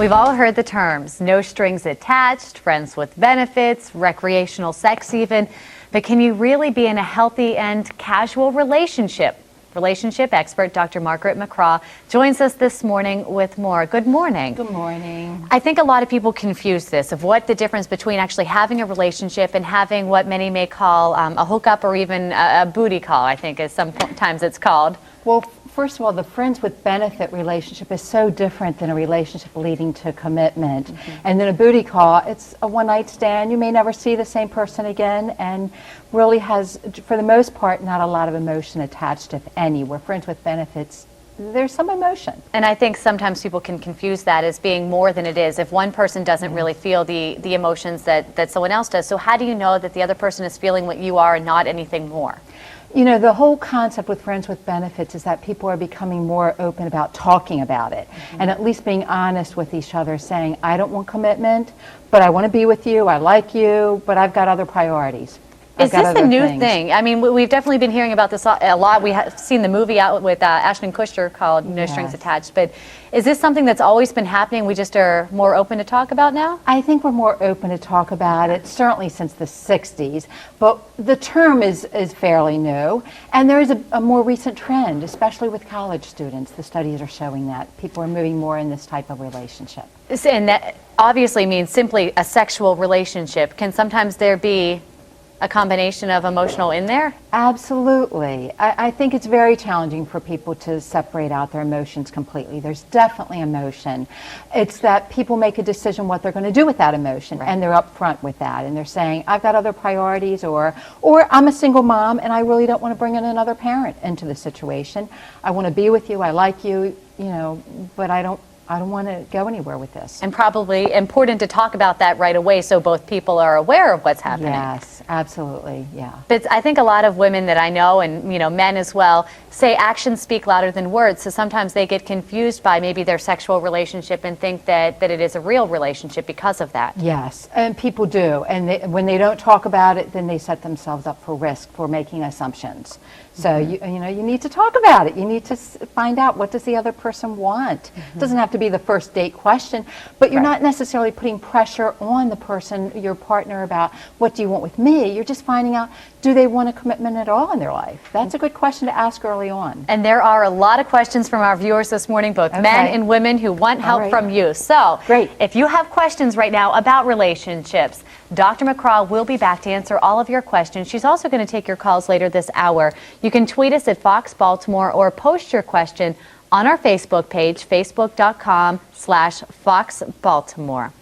We've all heard the terms, no strings attached, friends with benefits, recreational sex even, but can you really be in a healthy and casual relationship? Relationship expert Dr. Margaret McCraw joins us this morning with more. Good morning. Good morning. I think a lot of people confuse this of what the difference between actually having a relationship and having what many may call a hookup or even a booty call, I think is sometimes it's called. Well, first of all, the friends with benefit relationship is so different than a relationship leading to commitment. And then a booty call, it's a one-night stand. You may never see the same person again, and really has, for the most part, not a lot of emotion attached, if any. Where friends with benefits, there's some emotion. And I think sometimes people can confuse that as being more than it is if one person doesn't really feel the emotions that someone else does. So how do you know that the other person is feeling what you are and not anything more? You know, the whole concept with friends with benefits is that people are becoming more open about talking about it and at least being honest with each other, saying, I don't want commitment, but I want to be with you, I like you, but I've got other priorities. Is this a new thing? I mean, we've definitely been hearing about this a lot. We have seen the movie out with Ashton Kutcher called No Strings Attached. But is this something that's always been happening? We just are more open to talk about now? I think we're more open to talk about it, certainly since the 60s. But the term is fairly new. And there is a more recent trend, especially with college students. The studies are showing that people are moving more in this type of relationship. And that obviously means simply a sexual relationship. Can sometimes there be a combination of emotional in there? Absolutely. I think it's very challenging for people to separate out their emotions completely. There's definitely emotion. It's that people make a decision what they're going to do with that emotion, and they're upfront with that, and they're saying, I've got other priorities, or I'm a single mom and I really don't want to bring in another parent into the situation. I want to be with you, I like you, but I don't want to go anywhere with this. And probably important to talk about that right away so both people are aware of what's happening. Yes, absolutely, yeah. But I think a lot of women that I know, and men as well, say actions speak louder than words. So sometimes they get confused by maybe their sexual relationship and think that it is a real relationship because of that. Yes, and people do. And when they don't talk about it, then they set themselves up for risk for making assumptions. So you need to talk about it. You need to find out, what does the other person want. It doesn't have to be the first date question, but you're not necessarily putting pressure on the person, your partner, about what do you want with me. You're just finding out, do they want a commitment at all in their life? That's a good question to ask early on. And there are a lot of questions from our viewers this morning, both men and women, who want help from you. So if you have questions right now about relationships, Dr. McCraw will be back to answer all of your questions. She's also going to take your calls later this hour. You can tweet us at Fox Baltimore or post your question on our Facebook page, facebook.com/Fox Baltimore.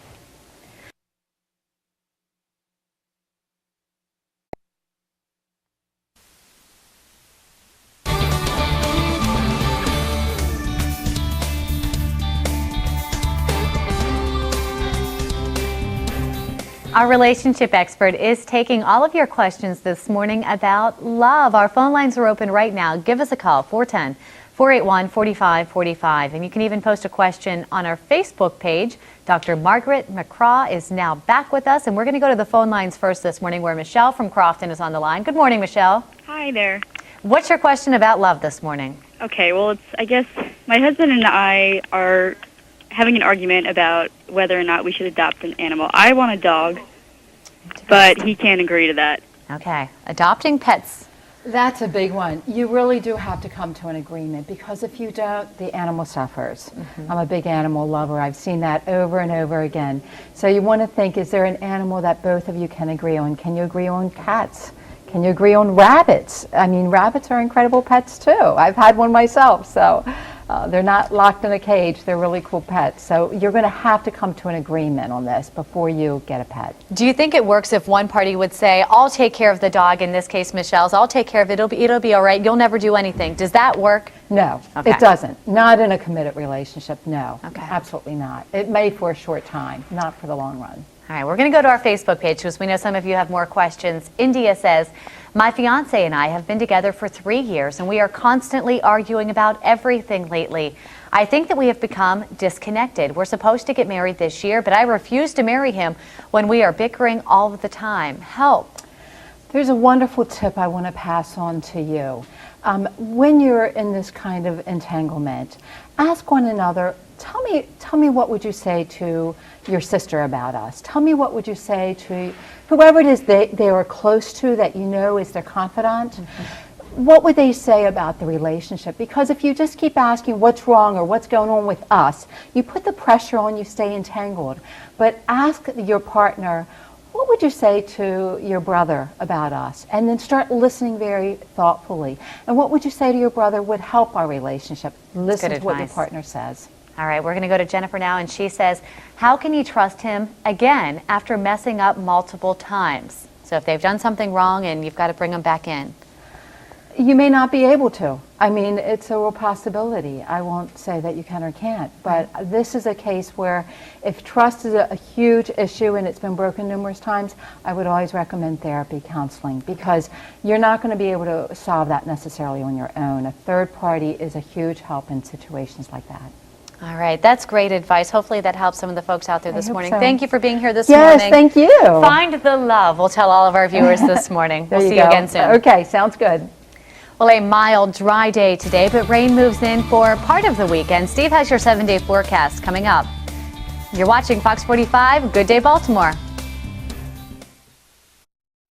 Our relationship expert is taking all of your questions this morning about love. Our phone lines are open right now. Give us a call, 410-481-4545. And you can even post a question on our Facebook page. Dr. Margaret McCraw is now back with us, and we're going to go to the phone lines first this morning, where Michelle from Crofton is on the line. Good morning, Michelle. Hi there. What's your question about love this morning? Okay, well, I guess my husband and I are having an argument about whether or not we should adopt an animal. I want a dog, but he can't agree to that. Okay, adopting pets. That's a big one. You really do have to come to an agreement, because if you don't, the animal suffers. I'm a big animal lover. I've seen that over and over again. So you want to think, is there an animal that both of you can agree on? Can you agree on cats? Can you agree on rabbits? I mean, rabbits are incredible pets too. I've had one myself, so they're not locked in a cage. They're really cool pets. So you're going to have to come to an agreement on this before you get a pet. Do you think it works if one party would say, I'll take care of the dog, in this case Michelle's, I'll take care of it, it'll be all right, you'll never do anything? Does that work? No, it doesn't. Not in a committed relationship, no. Absolutely not. It may for a short time, not for the long run. All right, we're going to go to our Facebook page because we know some of you have more questions. India says, my fiance and I have been together for 3 years, and we are constantly arguing about everything lately. I think that we have become disconnected. We're supposed to get married this year, but I refuse to marry him when we are bickering all of the time. Help. There's a wonderful tip I want to pass on to you. When you're in this kind of entanglement, ask one another, tell me what would you say to your sister about us? Tell me what would you say to whoever it is they are close to that you know is their confidant. What would they say about the relationship? Because if you just keep asking what's wrong or what's going on with us, you put the pressure on, you stay entangled. But ask your partner, what would you say to your brother about us? And then start listening very thoughtfully. And what would you say to your brother would help our relationship? Listen to what your partner says. All right, we're going to go to Jennifer now, and she says, how can you trust him again after messing up multiple times? So if they've done something wrong and you've got to bring them back in. You may not be able to. I mean, it's a real possibility. I won't say that you can or can't, but this is a case where if trust is a huge issue and it's been broken numerous times, I would always recommend therapy, counseling, because you're not going to be able to solve that necessarily on your own. A third party is a huge help in situations like that. All right, that's great advice. Hopefully that helps some of the folks out there this morning. So. Thank you for being here this morning. Yes, thank you. Find the love, we'll tell all of our viewers this morning. We'll see you again soon. Okay, sounds good. Well, a mild, dry day today, but rain moves in for part of the weekend. Steve has your 7-day forecast coming up. You're watching Fox 45. Good day, Baltimore.